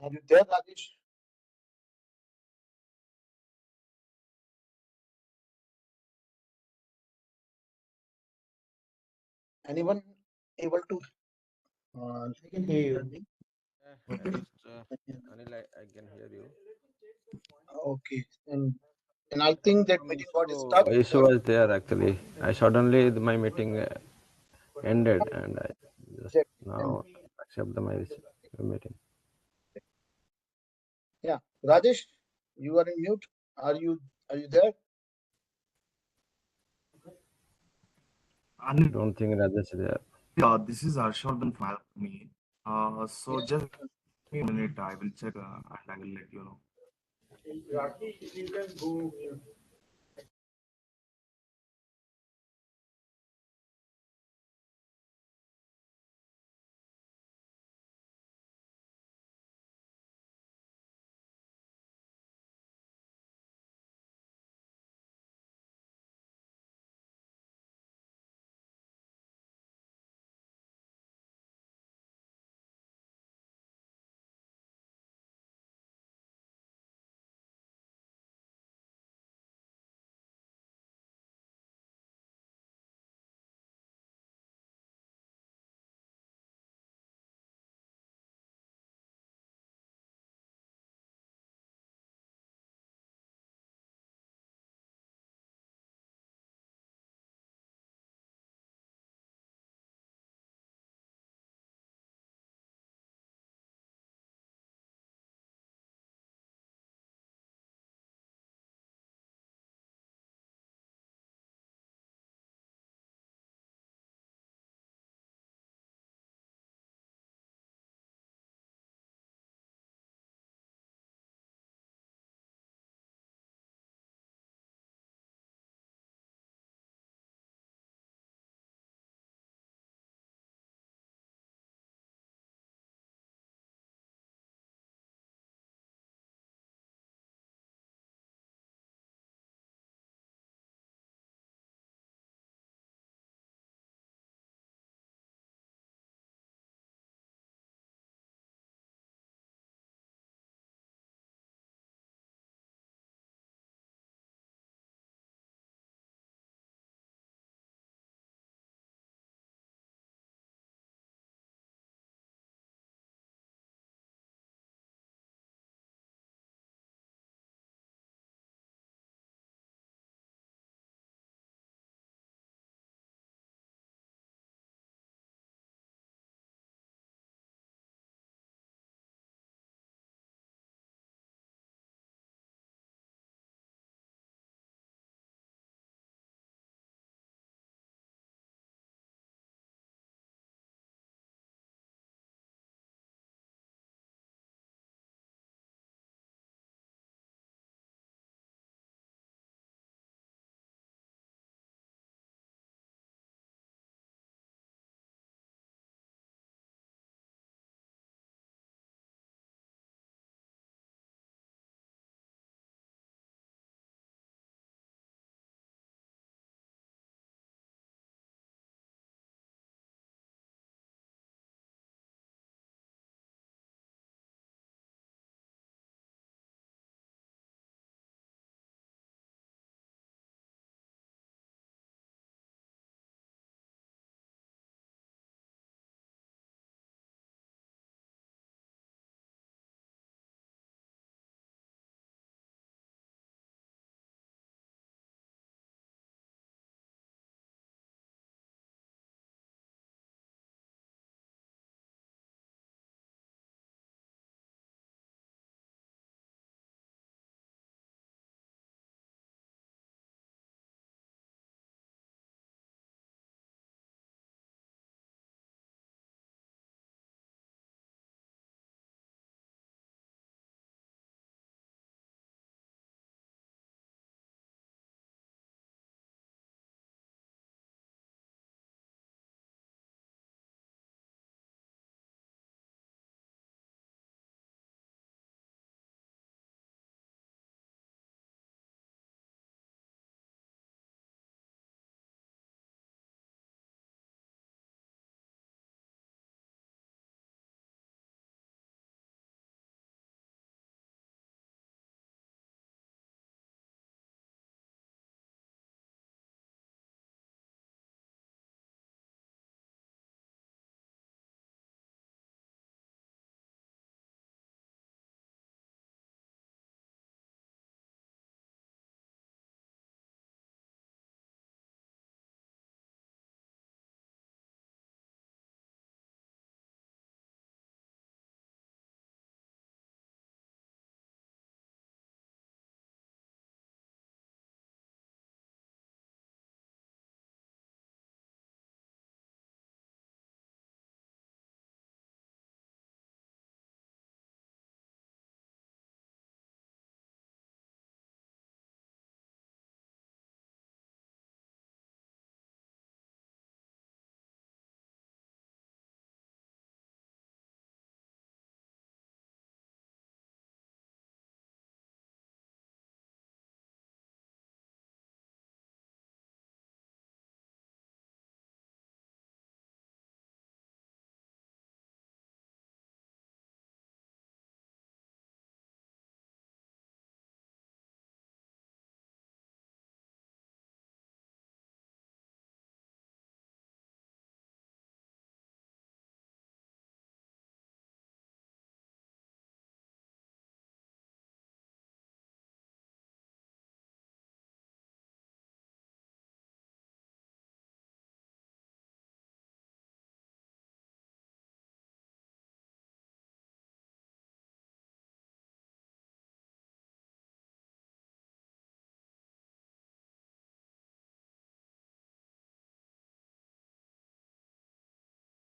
Are you there, Rajesh? Anyone able to I can hear hear you. me? At least, Anil, I can hear you. Okay, and I think that Some meeting got stuck. issue was there actually. I suddenly my meeting ended, and I just And now accept the my meeting. yeah, Rajesh, you are in mute. Are you there? Anil, Don't think Rajesh is there. this is Harshvardhan from me. So Yeah. just give me a minute. I will check and I will let you know. Rajesh, you can go mute.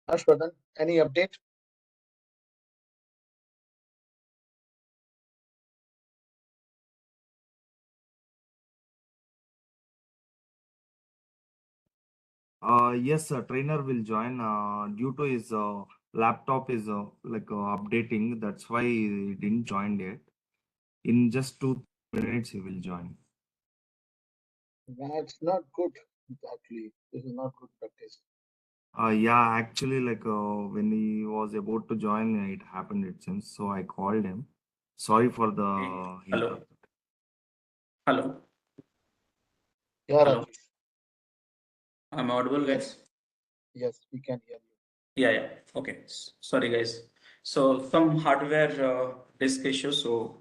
Harshvardhan, any update? Yes, a trainer will join due to his laptop is updating. That's why he didn't join yet. In just 2 minutes, he will join. That's not good. Actually, this is not good practice. Yeah, actually, when he was about to join, it happened it seems. So I called him. Sorry for the Hello. interrupt. Hello. Yeah, Hello. Rajesh. I'm audible, guys. Yes, we can hear you. Yeah. Okay. Sorry, guys. So some hardware disk issue, so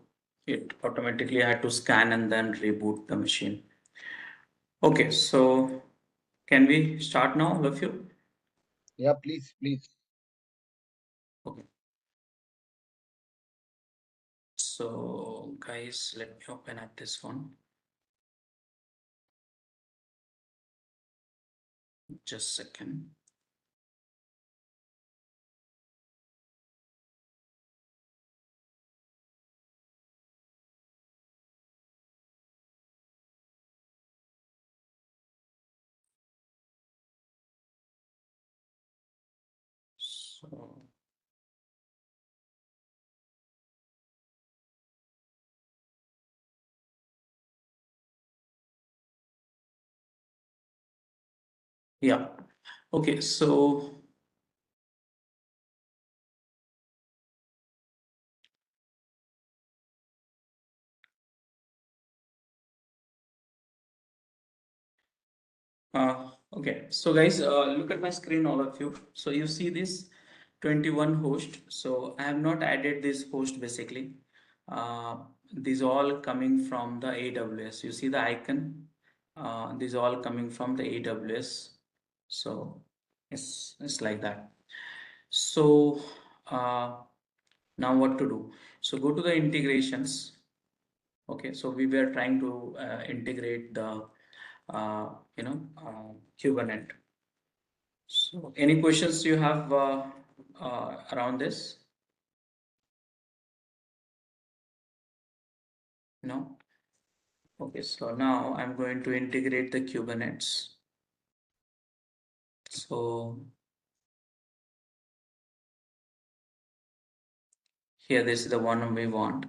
it automatically had to scan and then reboot the machine. Okay, so can we start now, all of you? Yeah, please, please. Okay. So guys, let me open up this one. Just a second. So yeah. Okay, so okay, so guys, look at my screen, all of you. So you see this 21 host. So I have not added this host basically. These all coming from the AWS. You see the icon? These all coming from the AWS. So it's like that. So now what to do? So go to the integrations. Okay, so we were trying to integrate the Kubernetes. So any questions you have around this? No? Okay, so now I'm going to integrate the Kubernetes. So here, this is the one we want.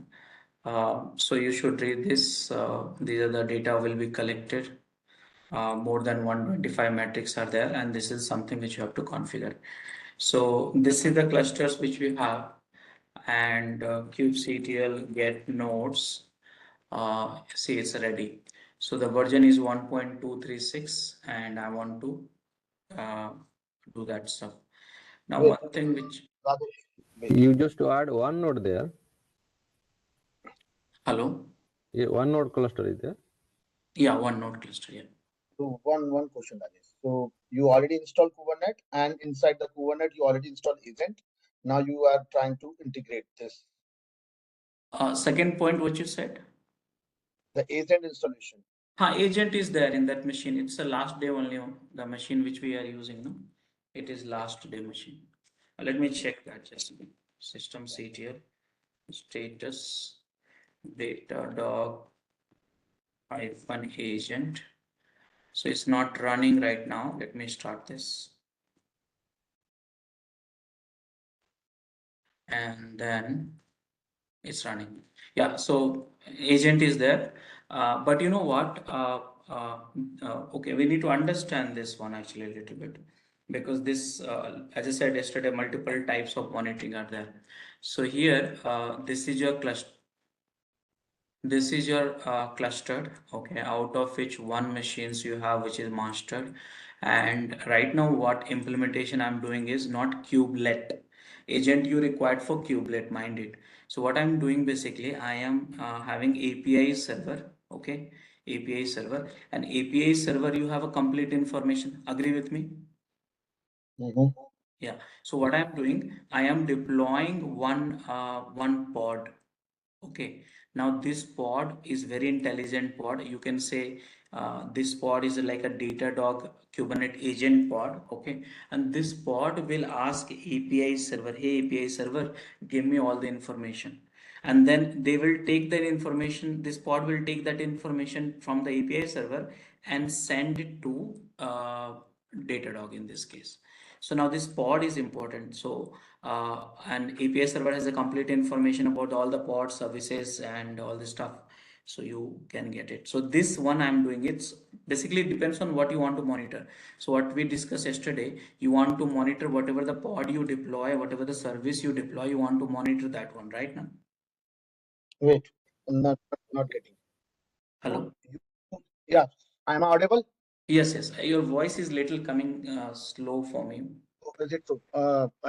So you should read this. These are the data will be collected. More than 125 metrics are there, and this is something which you have to configure. So this is the clusters which we have, and kubectl get nodes. See, it's ready. So the version is 1.236, and I want to do that stuff. Now, Wait, one thing which, Rajesh, wait. You just to add one node there. hello? Yeah, one node cluster is there. Yeah, one node cluster, yeah. So one question, Rajesh. So you already installed Kubernetes, and inside the Kubernetes, you already installed agent. Now you are trying to integrate this. Second point, what you said? The agent installation. Agent is there in that machine. It's the last day only, the machine which we are using, no? It is last day machine. Let me check that just system CTL status Datadog hyphen agent. So it's not running right now. Let me start this. And then it's running. Yeah, so agent is there. But you know what? Okay, we need to understand this one actually a little bit, because this, as I said yesterday, multiple types of monitoring are there. So here, this is your cluster. This is your clustered, okay, out of which one machines you have which is mastered. And right now what implementation I'm doing is not kubelet agent you required for kubelet, mind it. So what I'm doing basically, I am having API server, okay, API server, and API server you have a complete information, agree with me? Yeah, so what I'm doing, I am deploying one pod. Okay, Now this pod is very intelligent pod. You can say this pod is like a Datadog Kubernetes agent pod, okay? And this pod will ask API server, hey API server, give me all the information. And then they will take that information, this pod will take that information from the API server and send it to Datadog in this case. So now this pod is important. So and API server has a complete information about all the pod services and all this stuff. So you can get it. So this one I'm doing, it's basically depends on what you want to monitor. So what we discussed yesterday, you want to monitor whatever the pod you deploy, whatever the service you deploy, you want to monitor that one, right now? Wait, not getting. Hello? Yeah, I'm audible. Yes, yes. Your voice is little coming slow for me. Is it so?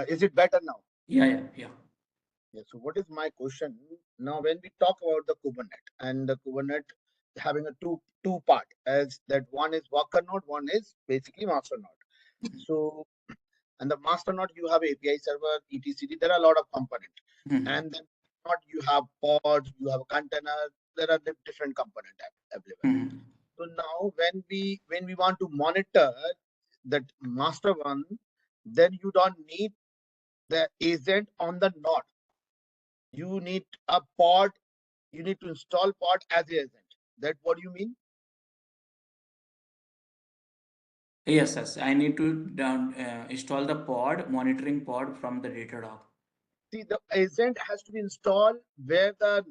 Is it better now? Yeah. Yeah. So what is my question now? When we talk about the Kubernetes and the Kubernetes having a two part, as that one is worker node, one is basically master node. So and the master node you have API server, etc. There are a lot of components, and then not you have pods, you have a container. There are different components available. So now when we want to monitor that master one, then you don't need the agent on the node. You need a pod. You need to install pod as an agent. That what do you mean? Yes. I need to install the pod, monitoring pod from the Datadog. See, the agent has to be installed where the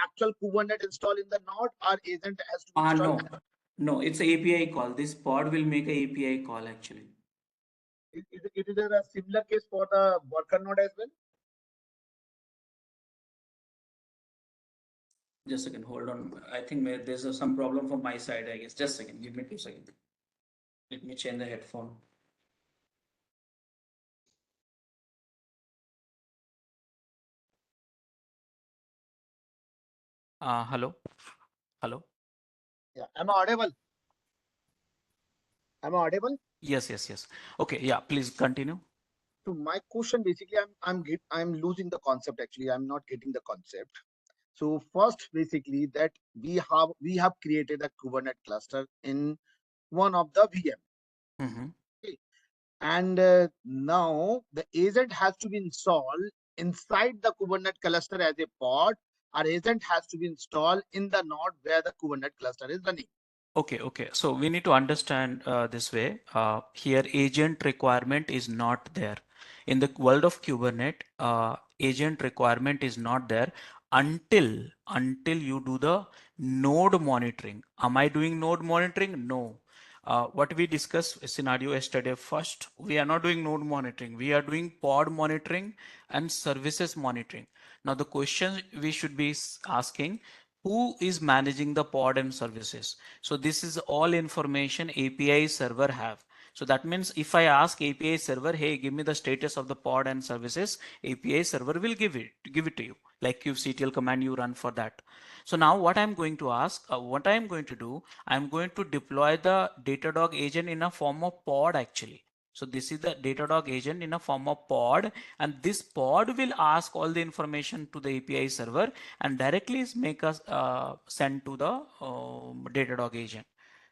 actual Kubernetes install in the node, or agent has to be installed. No, it's a API call. This pod will make a API call actually. It is a similar case for the worker node as well. Just a second, hold on. I think there's some problem from my side, I guess. Just a second, give me 2 seconds. Let me change the headphone. Hello? Yeah, am I audible? Yes. Okay, yeah, please continue. So my question basically, I'm losing the concept actually. I'm not getting the concept. So first, basically, that we have created a Kubernetes cluster in one of the VM. Okay. And now the agent has to be installed inside the Kubernetes cluster as a pod. Our agent has to be installed in the node where the Kubernetes cluster is running. Okay. So we need to understand this way. Here, agent requirement is not there. In the world of Kubernetes, agent requirement is not there until you do the node monitoring. Am I doing node monitoring? No. What we discussed scenario yesterday, first, we are not doing node monitoring. We are doing pod monitoring and services monitoring. Now, the question we should be asking, who is managing the pod and services? So this is all information API server have. So that means if I ask API server, hey, give me the status of the pod and services, API server will give it to you, like kubectl command you run for that. So now what I'm going to ask, what I'm going to do, I'm going to deploy the Datadog agent in a form of pod actually. So this is the Datadog agent in a form of pod, and this pod will ask all the information to the API server and directly make us send to the Datadog agent.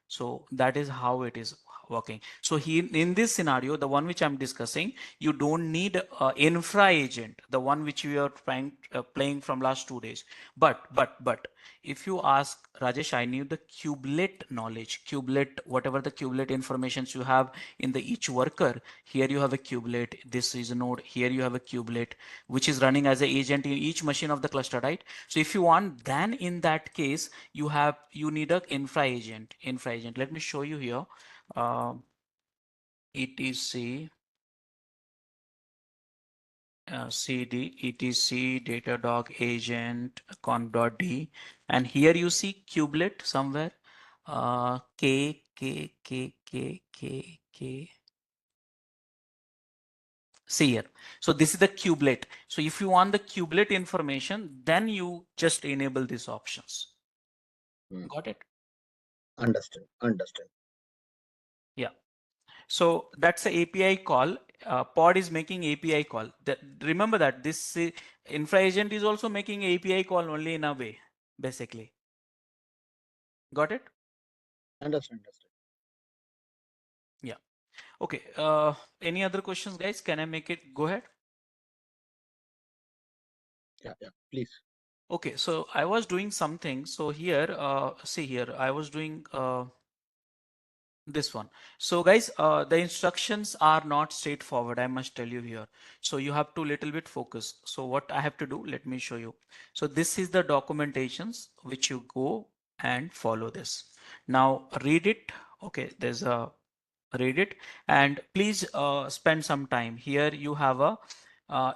So that is how it is working. So here in this scenario, the one which I'm discussing, you don't need infra agent, the one which we are playing from last 2 days. But if you ask Rajesh, I need the kubelet knowledge, kubelet, whatever the kubelet informations you have in the each worker. Here you have a kubelet. This is a node. Here you have a kubelet, which is running as an agent in each machine of the cluster, right? So if you want, then in that case, you need a infra agent. Let me show you here. etc cd etc datadog agent conf.d, and here you see kubelet somewhere. K. See here. So this is the kubelet. So if you want the kubelet information, then you just enable these options. Got it? Understand. Yeah. So that's the API call. Pod is making API call. Remember that this infra agent is also making API call only in a way, basically. Got it? Understand. Yeah. Okay. Any other questions, guys? Can I make it? Go ahead. Yeah, please. Okay. So I was doing something. So here, see here, I was doing this one. So guys, the instructions are not straightforward. I must tell you here. So you have to little bit focus. So what I have to do, let me show you. So this is the documentations which you go and follow this. Now read it. Okay. There's a read it and please spend some time here. You have a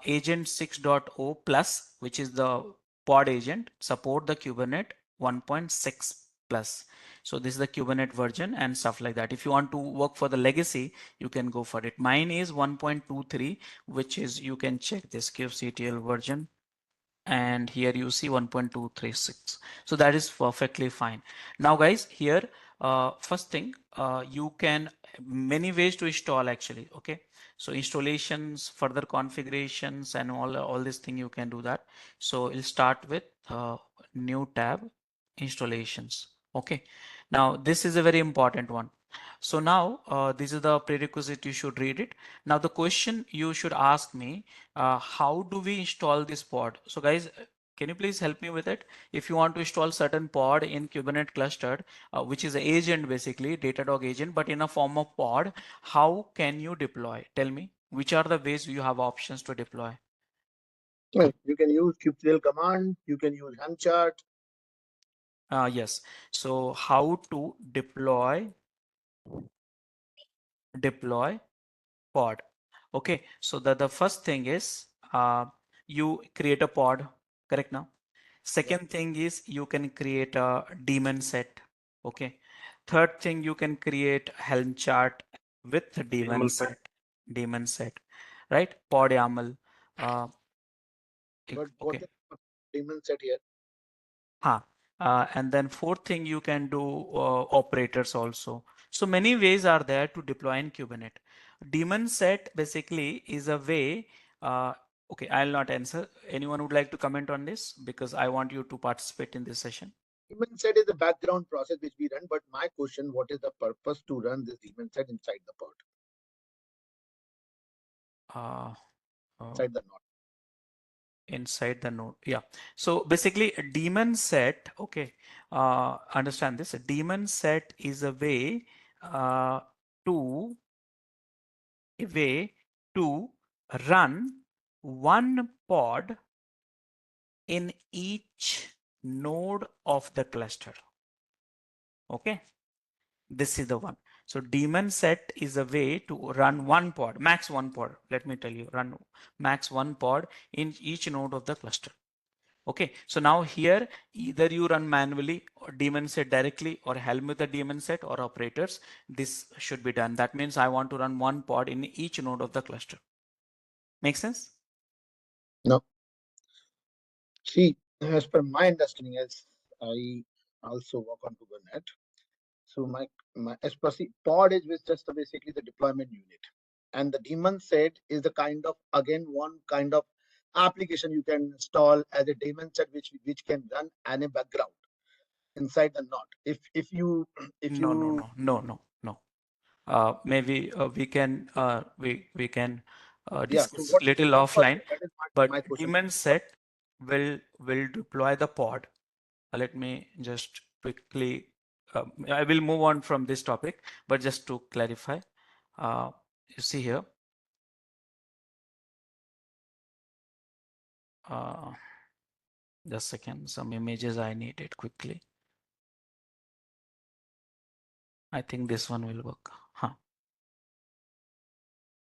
agent 6.0 plus, which is the pod agent, support the Kubernetes 1.6 plus. So this is the Kubernetes version and stuff like that. If you want to work for the legacy, you can go for it. Mine is 1.23, which is, you can check this kubectl version. And here you see 1.236. So that is perfectly fine. Now guys, here, first thing, you can, many ways to install actually. Okay. So installations, further configurations and all this thing you can do that. So we'll start with new tab, installations. Okay. Now this is a very important one. So now this is the prerequisite, you should read it. Now the question you should ask me, how do we install this pod? So guys, can you please help me with it? If you want to install certain pod in Kubernetes clustered, which is an agent basically, Datadog agent, but in a form of pod, how can you deploy? Tell me, which are the ways you have options to deploy? Well, you can use kubectl command. You can use Helm chart. Yes. So how to deploy pod? Okay. So the first thing is you create a pod, correct now? Second thing is you can create a daemon set. Okay. Third thing, you can create Helm chart with daemon set, right? Pod YAML. Uh, But what okay. is the daemon set here? Huh. And then fourth thing, you can do operators also. So many ways are there to deploy in Kubernetes. Daemon set basically is a way. Okay, I'll not answer. Anyone would like to comment on this because I want you to participate in this session. Daemon set is the background process which we run. But my question: what is the purpose to run this daemon set inside the pod, inside the node? Inside the node, yeah. So basically a daemon set, okay, understand this, a daemon set is a way to run one pod in each node of the cluster. Okay, this is the one. So daemon set is a way to run one pod, max one pod. Let me tell you, run max one pod in each node of the cluster. Okay, so now here either you run manually or daemon set directly or Helm with the daemon set or operators. This should be done. That means I want to run one pod in each node of the cluster. Make sense? No. See, as per my understanding, as I also work on Kubernetes, so my as per pod is just basically the deployment unit, and the daemon set is the kind of, again, one kind of application you can install as a daemon set which can run in a background inside the node. If you No. Maybe we can yeah. So discuss what little what offline, that is my but question. daemon set will deploy the pod. Let me just quickly, I will move on from this topic, but just to clarify, you see here, just a second, some images I needed quickly. I think this one will work. Huh.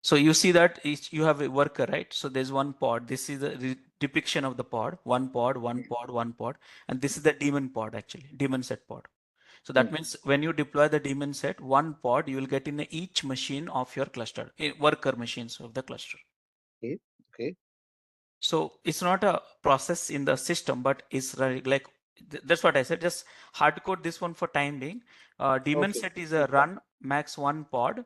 So you see that you have a worker, right? So there's one pod. This is the depiction of the pod, one pod, one pod, one pod. And this is the daemon pod actually, daemon set pod. So that means when you deploy the daemon set, one pod you will get in each machine of your cluster, worker machines of the cluster. Okay. So it's not a process in the system, but it's like, that's what I said. Just hard code this one for time being. Daemon set is a run max one pod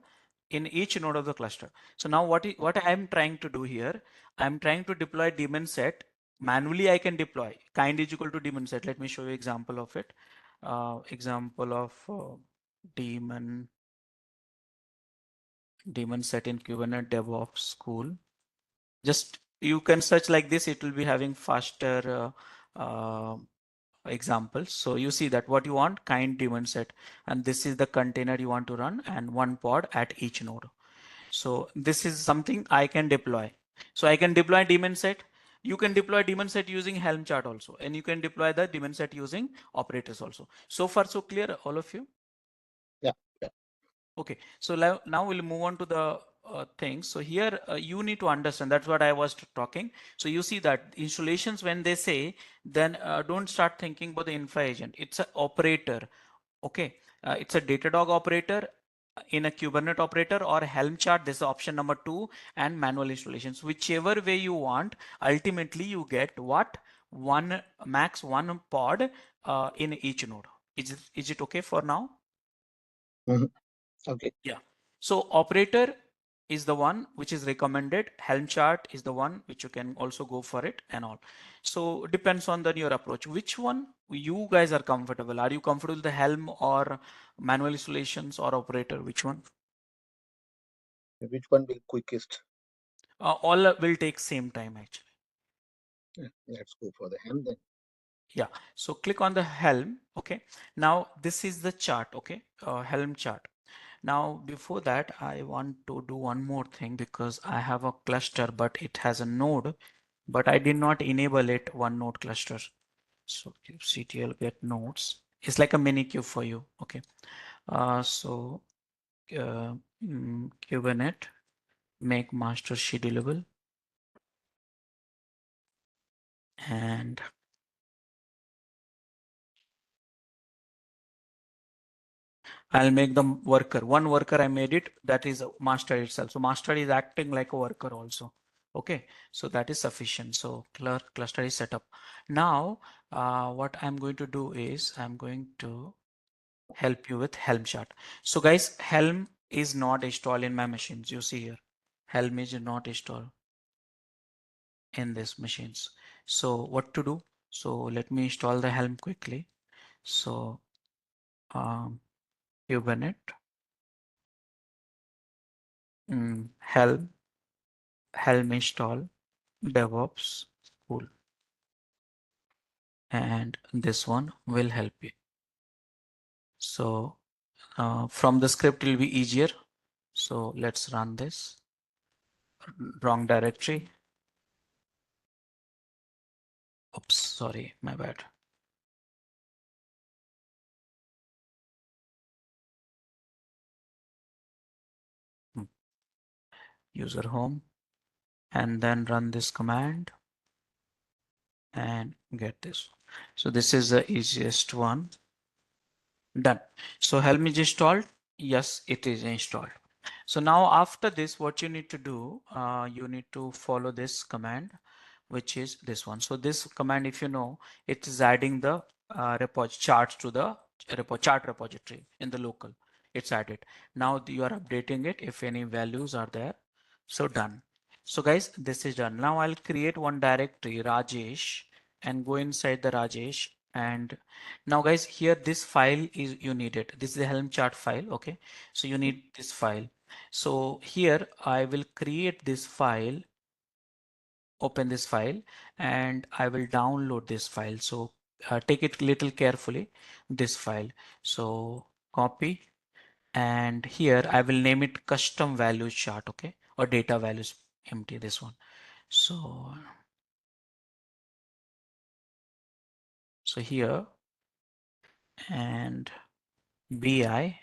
in each node of the cluster. So now what I am trying to do here, I'm trying to deploy daemon set manually I can deploy. Kind is equal to daemon set. Let me show you example of it. Example of daemon set in Kubernetes DevOps school. Just you can search like this. It will be having faster examples. So you see that what you want, kind daemon set, and this is the container you want to run, and one pod at each node. So this is something I can deploy. So I can deploy daemon set. You can deploy daemon set using Helm chart also, and you can deploy the daemon set using operators also. So far, so clear, all of you? Yeah. Yeah. Okay. So now we'll move on to the things. So here you need to understand. That's what I was talking. So you see that installations, when they say, then don't start thinking about the infra agent. It's an operator. Okay. It's a Datadog operator in a Kubernetes operator or Helm chart. This is option number 2, and manual installations. Whichever way you want, ultimately you get what? Max one pod in each node. Is it okay for now? Mhm. Okay. Yeah. So operator is the one which is recommended. Helm chart is the one which you can also go for it and all. So depends on your approach. Which one you guys are comfortable? Are you comfortable with the Helm or manual installations or operator? Which one? Which one will quickest? All will take same time actually. Yeah, let's go for the Helm then. Yeah. So click on the Helm. Okay. Now this is the chart. Okay. Helm chart. Now, before that, I want to do one more thing because I have a cluster, but it has a node, but I did not enable it one node cluster. So kubectl get nodes. It's like a mini queue for you. Okay. So Kubernetes make master schedulable, and I'll make the worker. One worker I made it, that is master itself. So master is acting like a worker also. Okay, so that is sufficient. So cluster is set up. Now, what I'm going to do is I'm going to help you with Helm chart. So guys, Helm is not installed in my machines. You see here, Helm is not installed in these machines. So what to do? So let me install the Helm quickly. So Kubernetes Helm install DevOps school, and this one will help you. So from the script it will be easier. So let's run this. Wrong directory. Oops, sorry, my bad. User home, and then run this command and get this. So this is the easiest one. Done. So Helm is installed. Yes, it is installed. So now after this, what you need to do, you need to follow this command, which is this one. So this command, if you know, it is adding the charts to the chart repository in the local. It's added. Now you are updating it if any values are there. So done. So guys, this is done. Now I'll create one directory, Rajesh, and go inside the Rajesh. And now guys, here this file is you need it. This is the Helm chart file. Okay. So you need this file. So here I will create this file, open this file, and I will download this file. So take it little carefully, this file. So copy, and here I will name it custom values chart. Okay. Or data values empty, this one. So here, and BI,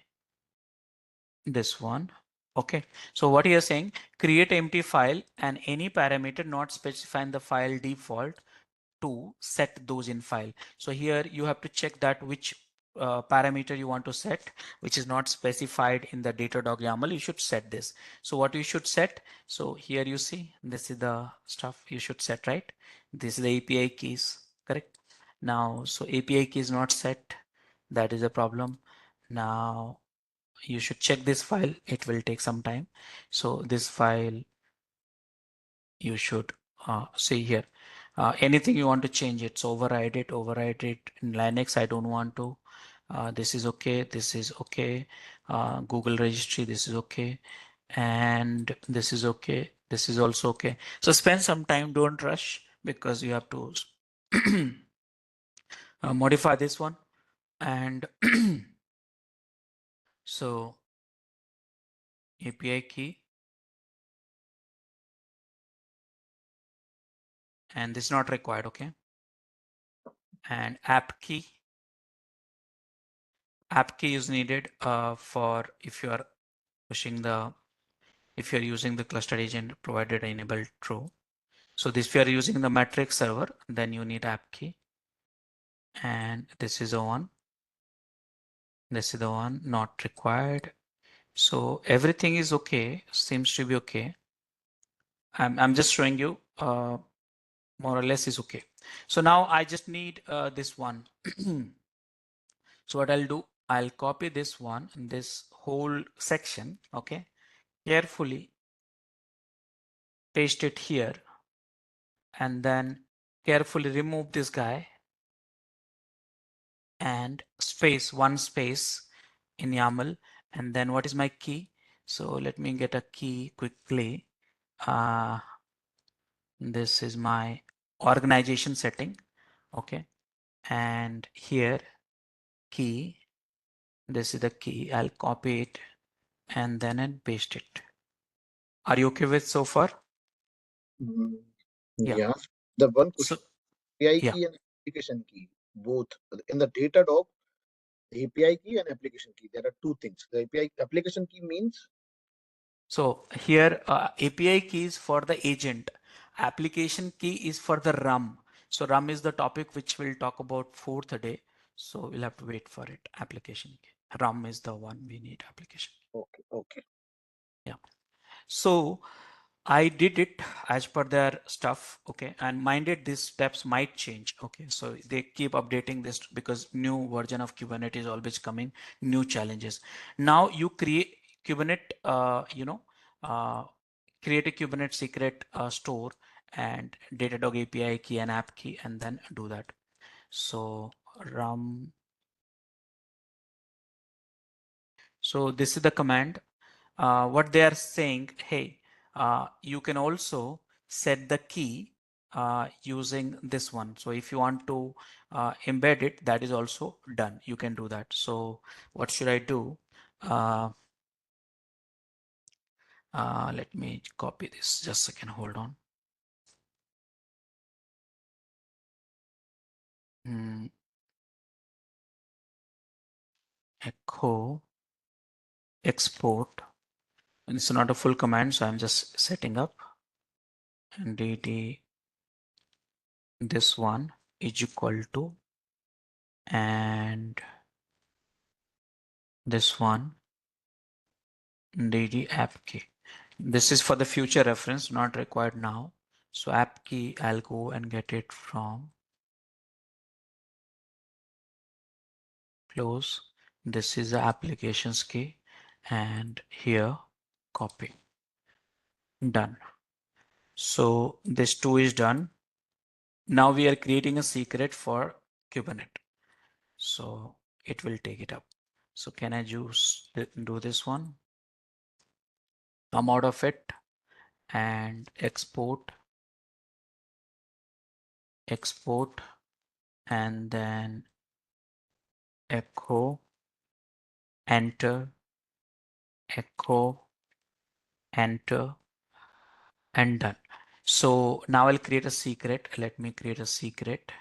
this one. Okay. So what you're saying, create empty file and any parameter not specified in the file default to set those in file. So here you have to check that which parameter you want to set, which is not specified in the Datadog YAML. You should set this. So what you should set? So here you see, this is the stuff you should set, right? This is the API keys, correct? Now, so API key is not set. That is a problem. Now you should check this file. It will take some time. So this file you should see here. Anything you want to change it, so override it. In Linux, I don't want to. This is okay. This is okay. Google registry, this is okay. And this is okay. This is also okay. So spend some time, don't rush, because you have to modify this one. And so API key, and this is not required, okay? And app key is needed for if you are pushing the, if you're using the cluster agent provided enabled true. So this, if you are using the metric server, then you need app key. And this is the one. This is the one not required. So everything is okay, seems to be okay. I'm just showing you more or less is okay. So now I just need this one. So what I'll do, I'll copy this one in this whole section, okay? Carefully paste it here, and then carefully remove this guy and space, one space in YAML. And then what is my key? So let me get a key quickly. This is my organization setting, okay? And here key, this is the key. I'll copy it and then I'll paste it. Are you okay with so far? Mm, Yeah. Yes. The one question, So API yeah. key and application key, both in the Datadog, the API key and application key. There are two things. The API application key means So here API key is for the agent. Application key is for the RAM. So RAM is the topic which we'll talk about fourth day. So we'll have to wait for it. Application key. RAM is the one we need application. okay, okay. Yeah. So I did it as per their stuff, okay, and minded these steps might change, okay. So they keep updating this because new version of Kubernetes is always coming, new challenges. Now you create Kubernetes, create a Kubernetes secret store and Datadog API key and app key, and then do that. So so this is the command. What they are saying, hey, you can also set the key using this one. So if you want to embed it, that is also done. You can do that. So what should I do? Let me copy this. Just a second. Hold on. Echo export. And it's not a full command, so I'm just setting up. And dd this one is equal to, and this one dd app key. This is for the future reference, not required now. So app key, I'll go and get it from close. This is the applications key, and here copy. Done. So this two is done. Now we are creating a secret for Kubernetes. So it will take it up. So can I just do this one? Come out of it and export, and then echo, enter, echo, enter, and done. So now I'll create a secret. Let me create a secret.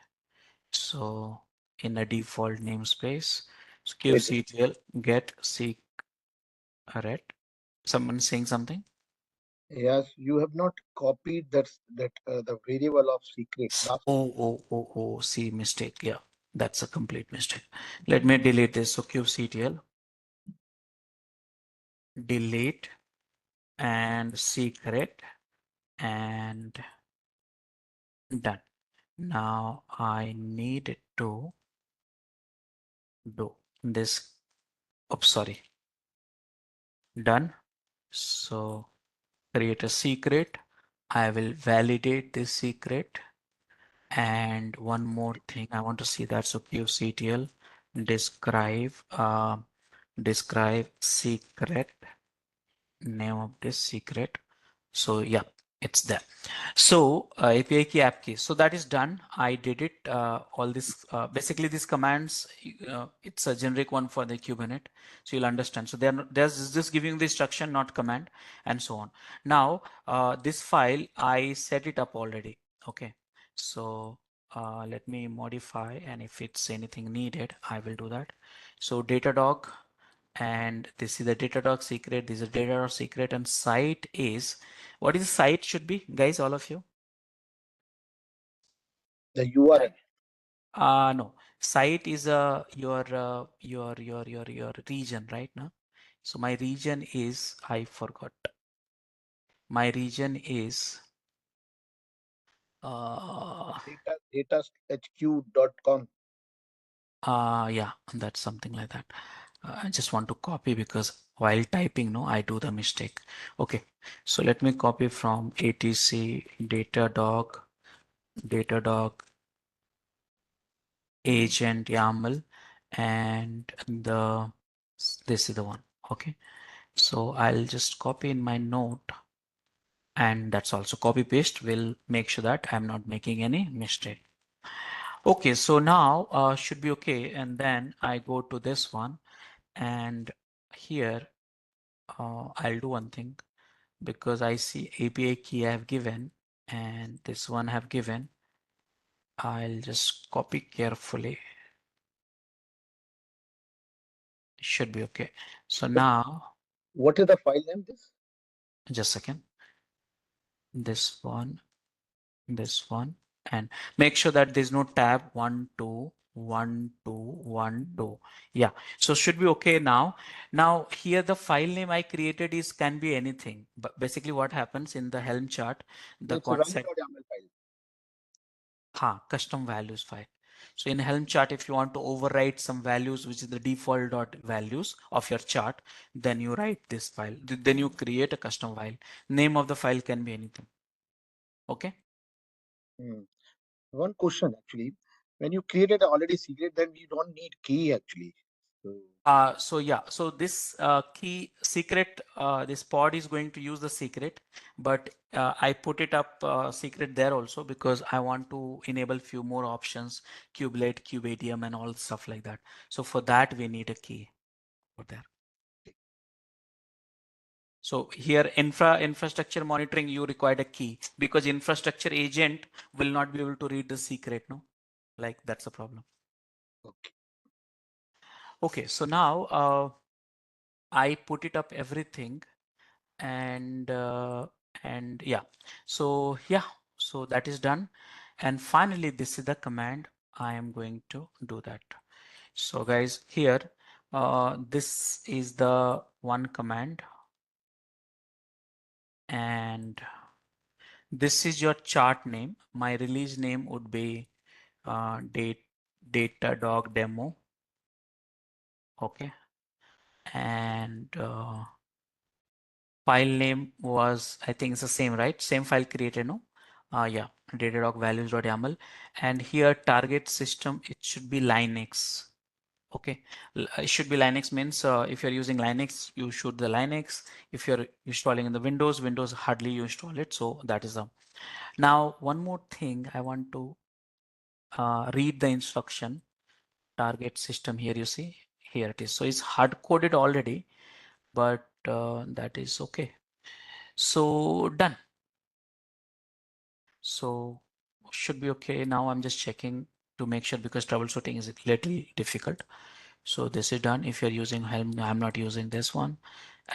So in a default namespace, so kubectl get secret. Someone saying something? Yes, you have not copied that the variable of secret. Last Oh, see, mistake. Yeah, that's a complete mistake. Let me delete this. So kubectl delete and secret and done. Now I need to do this. Oops, sorry. Done. So create a secret. I will validate this secret. And one more thing I want to see that. So qctl describe secret, name of this secret. So yeah, it's there. So API key, app key. So that is done. I did it. All this basically these commands. It's a generic one for the Kubernetes. So you'll understand. So there's just giving the instruction, not command, and so on. Now this file I set it up already. Okay. So let me modify, and if it's anything needed, I will do that. So Datadog. And this is the Datadog secret. This is a Datadog secret, and site is, what is the site should be, guys, all of you? The URL. No, site is your region, right now. So my region is, I forgot. My region is datahq.com. yeah, that's something like that. I just want to copy because while typing, no, I do the mistake. Okay, so let me copy from ATC Datadog agent YAML, and this is the one. Okay, so I'll just copy in my note, and that's also copy paste. Will make sure that I'm not making any mistake. Okay, so now should be okay, and then I go to this one, and here I'll do one thing, because I see API key I have given and this one I have given. I'll just copy carefully. It should be okay. So now, What is the file name? This? just a second. This one, and make sure that there's no tab 1, 2, 1, 2, 1, 2. Yeah, so should be okay now. Now here the file name I created is can be anything, but basically what happens in the Helm chart, the It's a concept, value.yaml file. custom values file. So in Helm chart, if you want to overwrite some values, which is the default dot values of your chart, then you write this file. Then you create a custom file. Name of the file can be anything. Okay. One question actually. When you created already secret, then you don't need key actually. So yeah, so this key secret, this pod is going to use the secret, but I put it up secret there also because I want to enable few more options, kubelet, kubeadium, and all stuff like that. So for that, we need a key over there. So here infrastructure monitoring, you required a key because infrastructure agent will not be able to read the secret. No, like that's a problem. Okay. Okay, so now I put it up everything, and yeah, so that is done. And finally, this is the command I am going to do that. So guys, here this is the one command, and this is your chart name. My release name would be Datadog demo. Okay, and file name was, I think it's the same, right? Same file created, no? Yeah, Datadog values.yaml. And here target system, it should be Linux. Okay, it should be Linux means if you're using Linux, you should the Linux. If you're installing in the Windows hardly you install it. So that is the. Now one more thing I want to read the instruction. Target system, here you see, here it is. So it's hard coded already, but that is okay. So done. So should be okay. Now I'm just checking to make sure because troubleshooting is a little difficult. So this is done. If you're using Helm, I'm not using this one,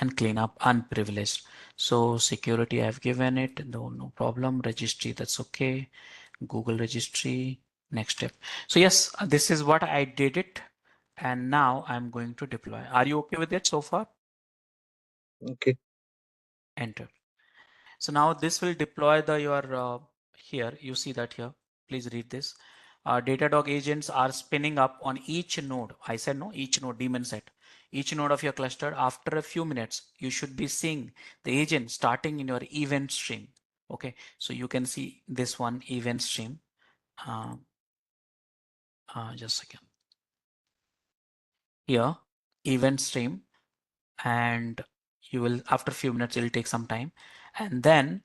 and clean up unprivileged. So security I've given it, no problem. Registry, that's okay. Google registry, next step. So yes, this is what I did it. And now I'm going to deploy. Are you okay with it so far? Okay. Enter. So now this will deploy your here. You see that here. Please read this. Datadog agents are spinning up on each node. I said no, each node, daemon set. Each node of your cluster. After a few minutes, you should be seeing the agent starting in your event stream. Okay, so you can see this one event stream. just a second. Here, event stream, and you will, after a few minutes, it will take some time, and then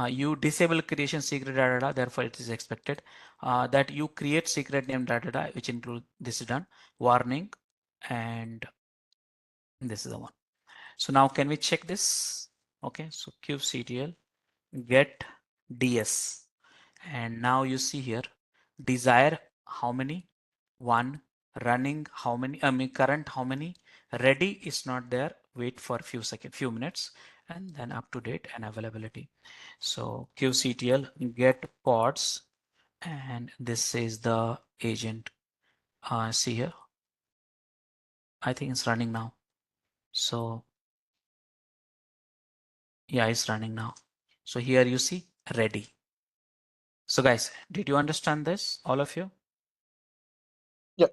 you disable creation secret data, therefore it is expected that you create secret name data, which include this is done, warning, and this is the one. So now can we check this? Okay, so kubectl get ds, and now you see here desire how many, one, running how many, I mean current how many, ready is not there, wait for a few minutes, and then up to date and availability. So kubectl get pods, and this is the agent. See here, I think it's running now. So yeah, it's running now. So here you see ready. So guys, did you understand this, all of you? Yeah.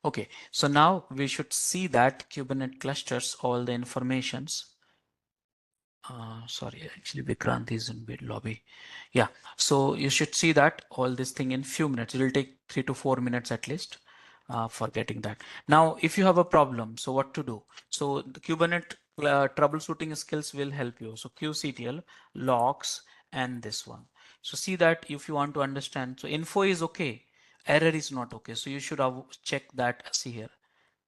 Okay, so now we should see that Kubernetes clusters, all the informations. Sorry, actually Vikrant is in bid lobby. Yeah, so you should see that all this thing in few minutes. It will take 3 to 4 minutes at least for getting that. Now, if you have a problem, so what to do? So the Kubernetes troubleshooting skills will help you. So kubectl, logs, and this one. So see that if you want to understand, so info is okay, error is not okay. So you should have check that. See here,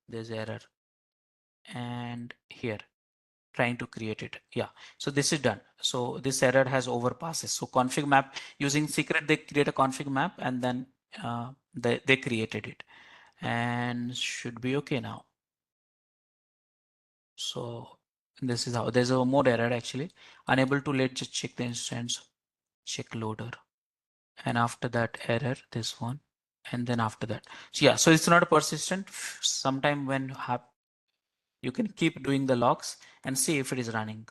there's error, and here trying to create it. Yeah, so this is done. So this error has overpasses. So config map using secret, they create a config map, and then they created it, and should be okay now. So this is how, there's a more error actually, unable to let just check the instance, check loader, and after that error, this one, and then after that. So yeah, so it's not a persistent. Sometime when you can keep doing the logs and see if it is running.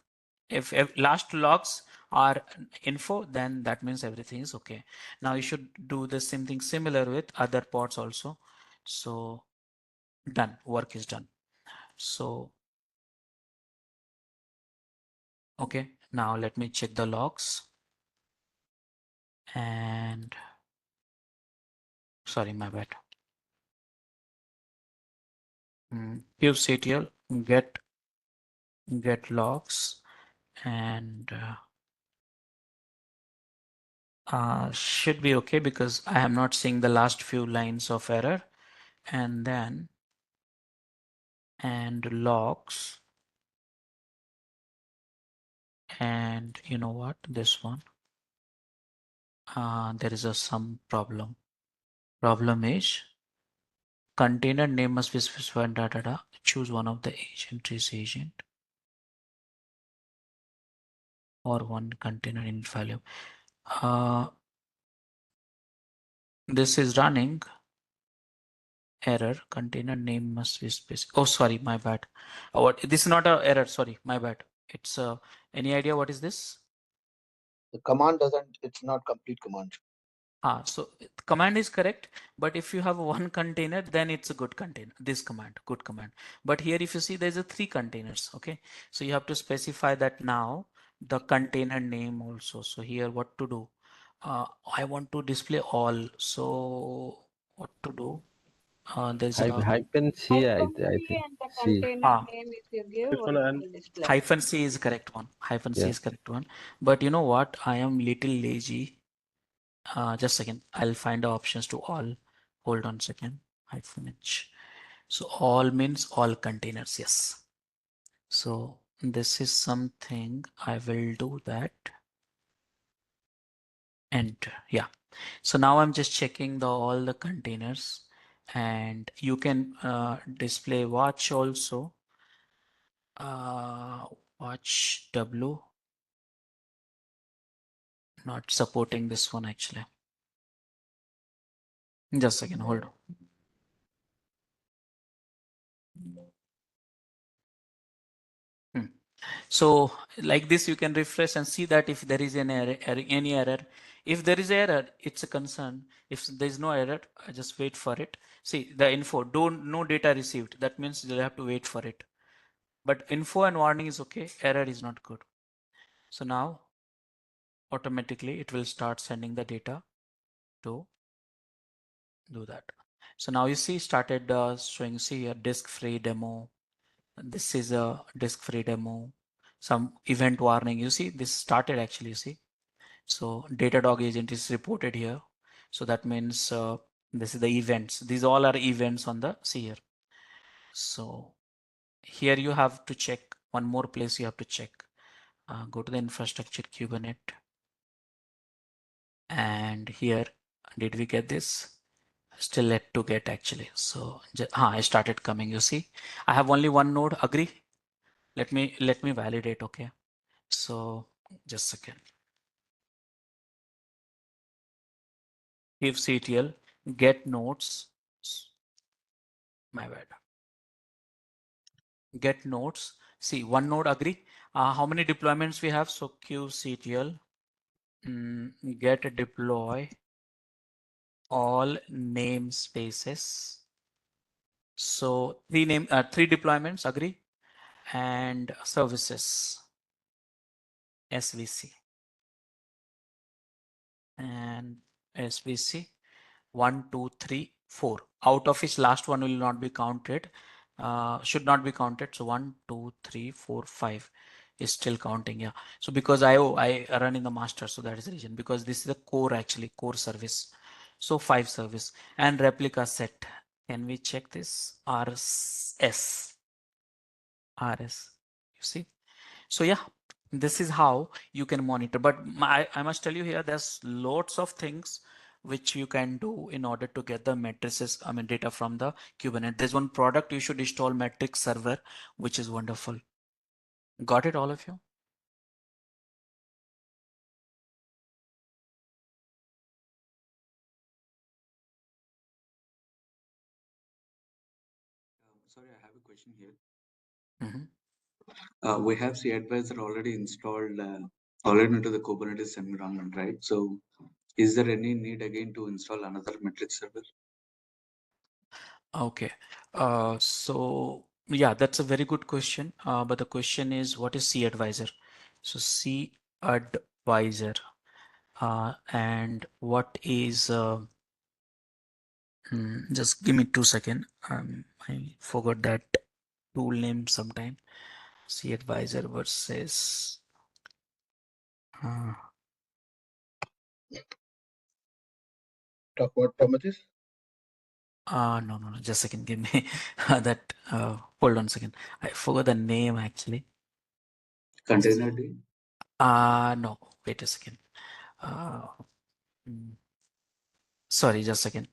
If last logs are info, then that means everything is okay. Now you should do the same thing similar with other pods also. So done, work is done. So okay, now let me check the logs, and sorry, my bad. kubectl get logs, and should be okay because I am not seeing the last few lines of error, and then and logs, and you know what, this one, there is some problem is container name must be specified, choose one of the agent or one container infallible. This is running error, container name must be specific. Oh sorry, my bad. What, this is not a error, sorry, my bad. It's any idea what is this? The command doesn't, it's not complete command. So command is correct, but if you have one container, then it's a good container, this command, good command. But here if you see there's a 3 containers, okay? So you have to specify that now, the container name also. So here what to do? I want to display all. So what to do? There's a Hyphen C, I think. C. Name if you give, Hyphen it and will display. hyphen C is correct one. Hyphen C Yeah. is correct one. But you know what? I am little lazy. Just a second, I'll find the options to all. Hold on a second. -H. So all means all containers, yes. So this is something I will do that. Enter, yeah. So now I'm just checking all the containers, and you can display watch also. Watch W, not supporting this one actually. Just a second, hold on. So like this, you can refresh and see that if there is any error. If there is error, it's a concern. If there is no error, just wait for it. See the info, no data received. That means you'll have to wait for it. But info and warning is okay. Error is not good. So now automatically it will start sending the data. to do that. So now you see started showing, see a disk-free demo. This is a disk-free demo. Some event warning. You see this started actually. You see. So Datadog agent is reported here. So that means this is the events. These all are events on the here. So here you have to check one more place. You have to check. Go to the infrastructure Kubernetes. And here, did we get this? Still yet to get actually. So I started coming. You see, I have only one node. Agree. Let me validate. Okay. So just a second. If CTL get nodes. My bad. Get nodes. See one node. Agree. How many deployments we have? So qctl get deploy all namespaces. So three deployments. Agree. And services SVC and SVC 1, 2, 3, 4. Out of which last one will not be counted, should not be counted. So 1, 2, 3, 4, 5 is still counting. Yeah. So because I run in the master, so that is the reason. Because this is the core actually, core service. So 5 service and replica set. Can we check this? RS. You see. So yeah, this is how you can monitor. But I must tell you here, there's lots of things which you can do in order to get the matrices, data from the Kubernetes. There's one product you should install, Matrix Server, which is wonderful. Got it, all of you? Sorry, I have a question here. Mm-hmm. We have CAdvisor already installed already into the Kubernetes environment, right? So is there any need again to install another metric server? Okay. So yeah, that's a very good question. But the question is, what is CAdvisor? So CAdvisor, and what is just give me 2 seconds. I forgot that tool name sometime. CAdvisor versus Talk about Prometheus. no, just a second. Give me that. Hold on a second. I forgot the name actually. Containerd? No. Wait a second. Sorry, just a second.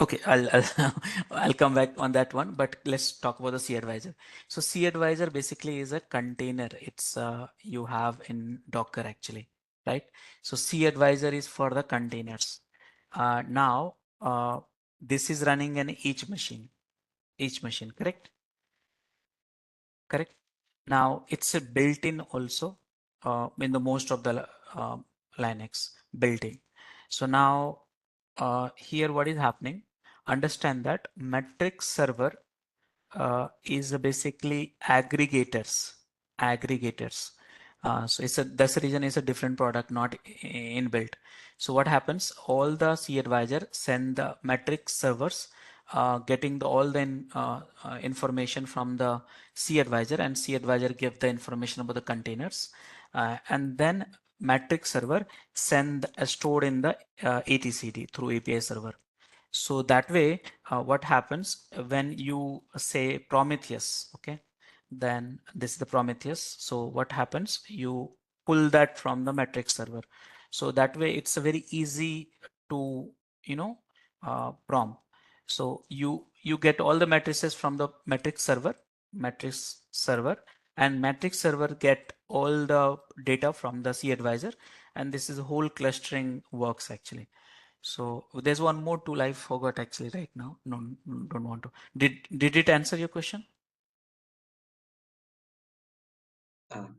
Okay, I'll come back on that one, but let's talk about the CAdvisor. So CAdvisor basically is a container. It's you have in Docker actually, right? So CAdvisor is for the containers. Now this is running in each machine, correct? Correct. Now it's a built-in also in the most of the Linux built-in. So now here what is happening? Understand that metric server is basically aggregators. So that's the reason it's a different product, not inbuilt. So what happens? All the CAdvisor send the metric servers, getting all the information from the CAdvisor, and CAdvisor give the information about the containers, and then metric server send stored in the etcd through API server. So that way, what happens when you say Prometheus, okay, then this is the Prometheus. So what happens? You pull that from the metric server. So that way it's a very easy to, prom. So you get all the matrices from the matrix server, and matrix server get all the data from the CAdvisor, and this is whole clustering works actually. So there's one more tool I forgot actually right now. No, don't want to. Did it answer your question?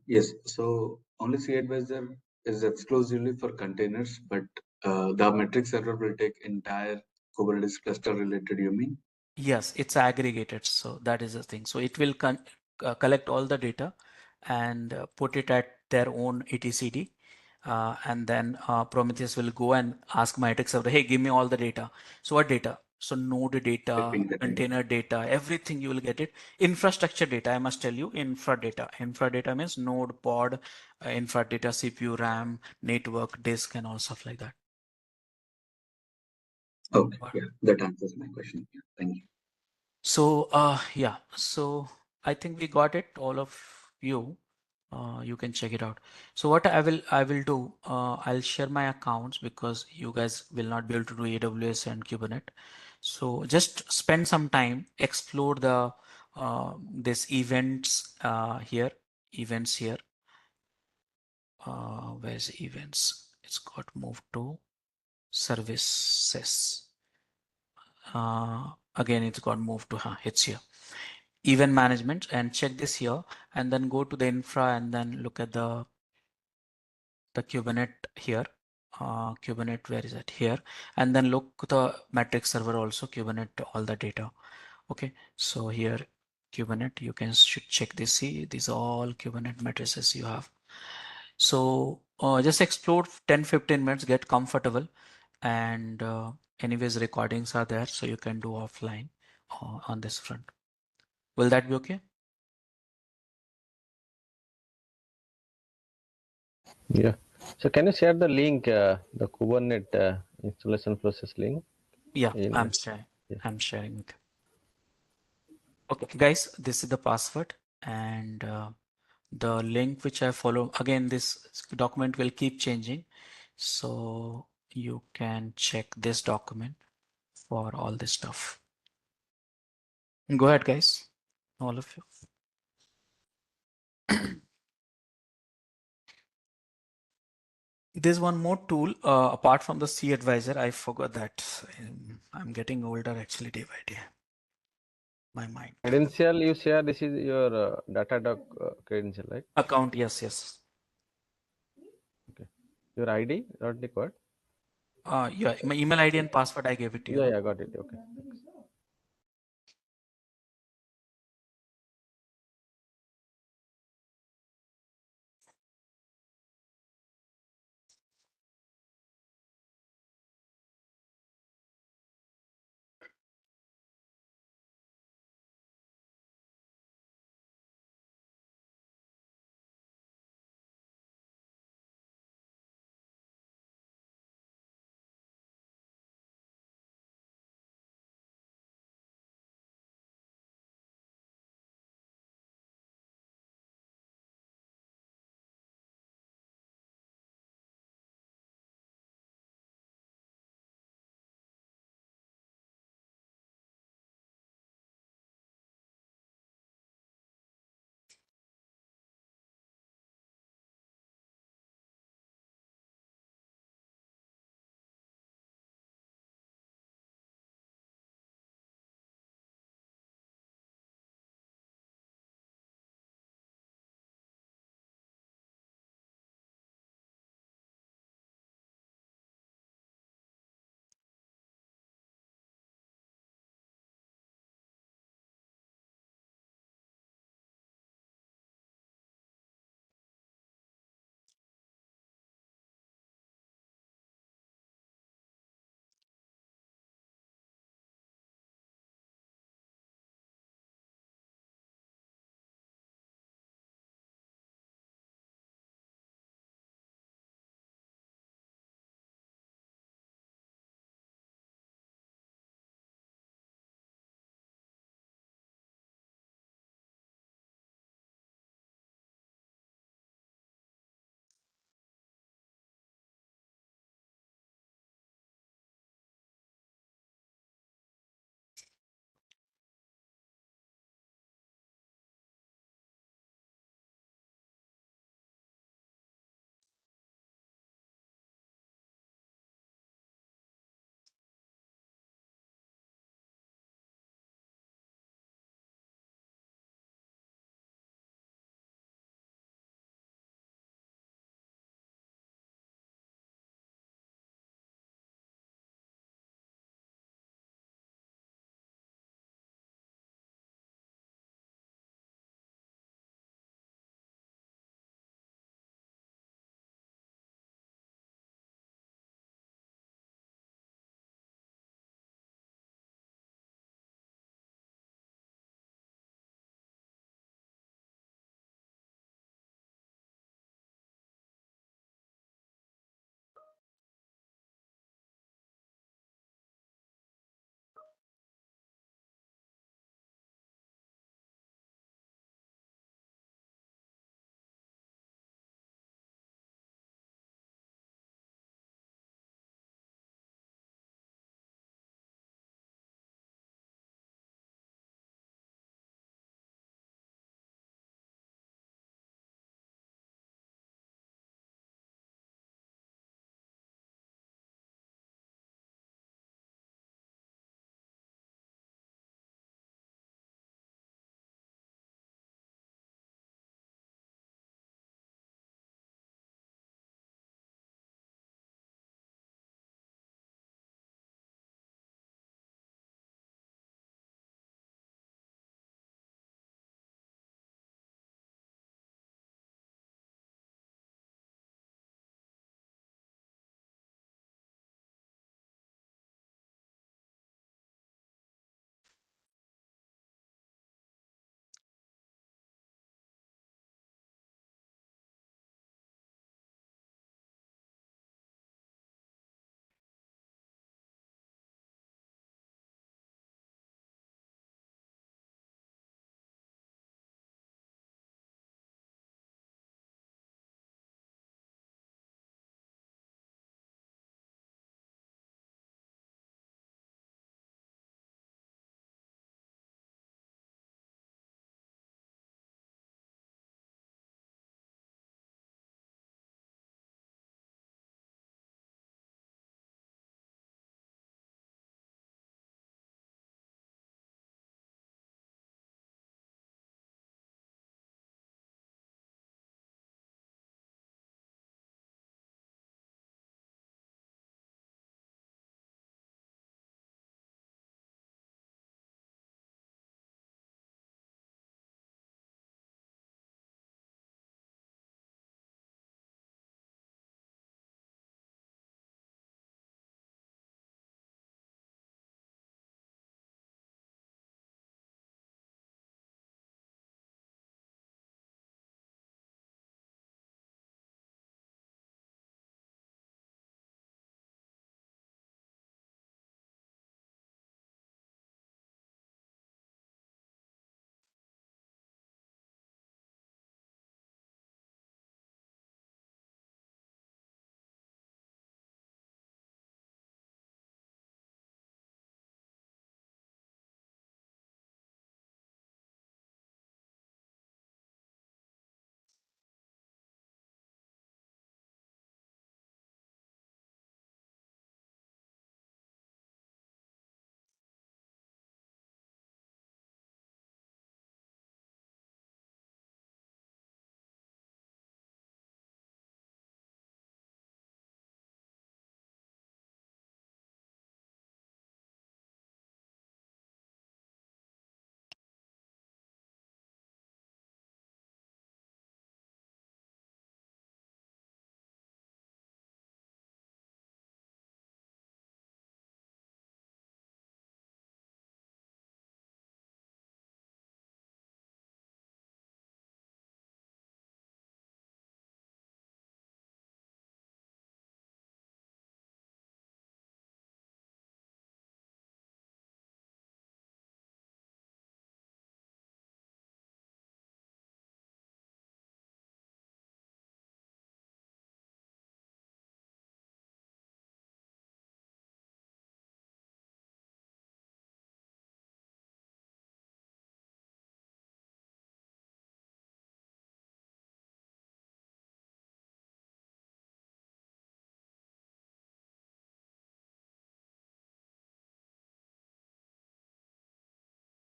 Yes. So only CAdvisor is exclusively for containers, but the metric server will take entire Kubernetes cluster related, you mean? Yes, it's aggregated. So that is the thing. So it will collect all the data and put it at their own etcd, and then Prometheus will go and ask my ITOps server, hey, give me all the data. So what data? So node data, Typing that in. container data, everything you will get it. Infrastructure data, I must tell you, infra data. Infra data means node, pod, infra data, CPU, RAM, network, disk, and all stuff like that. Okay, yeah, that answers my question. Yeah, thank you. So yeah, so I think we got it, all of you. You can check it out. So what I will do, I'll share my accounts because you guys will not be able to do AWS and Kubernetes. So just spend some time, explore the this events here, events here. Where's events? It's got moved to services. Again, it's got moved to it's here. Event management, and check this here, and then go to the infra and then look at the Kubernetes here. Kubernetes, where is it? Here. And then look the metrics server also, Kubernetes, all the data. Okay, so here Kubernetes, you can should check this. See, these all Kubernetes matrices you have. So just explore 10-15 minutes, get comfortable, and anyways recordings are there, so you can do offline on this front. Will that be okay? Yeah. So can you share the link, the Kubernetes installation process link? Yeah, in, I'm sharing. yeah. I'm sharing with you. Okay, guys, this is the password, and the link which I follow. Again, this document will keep changing, so you can check this document for all this stuff. Go ahead, guys, all of you. There's one more tool apart from the C advisor. I forgot that. I'm getting older actually day by day. My mind. Credential you share, this is your Datadog credential, right? Account, yes. Okay. Your ID, not the code? Yeah, my email ID and password I gave it to you. Yeah, got it. Okay.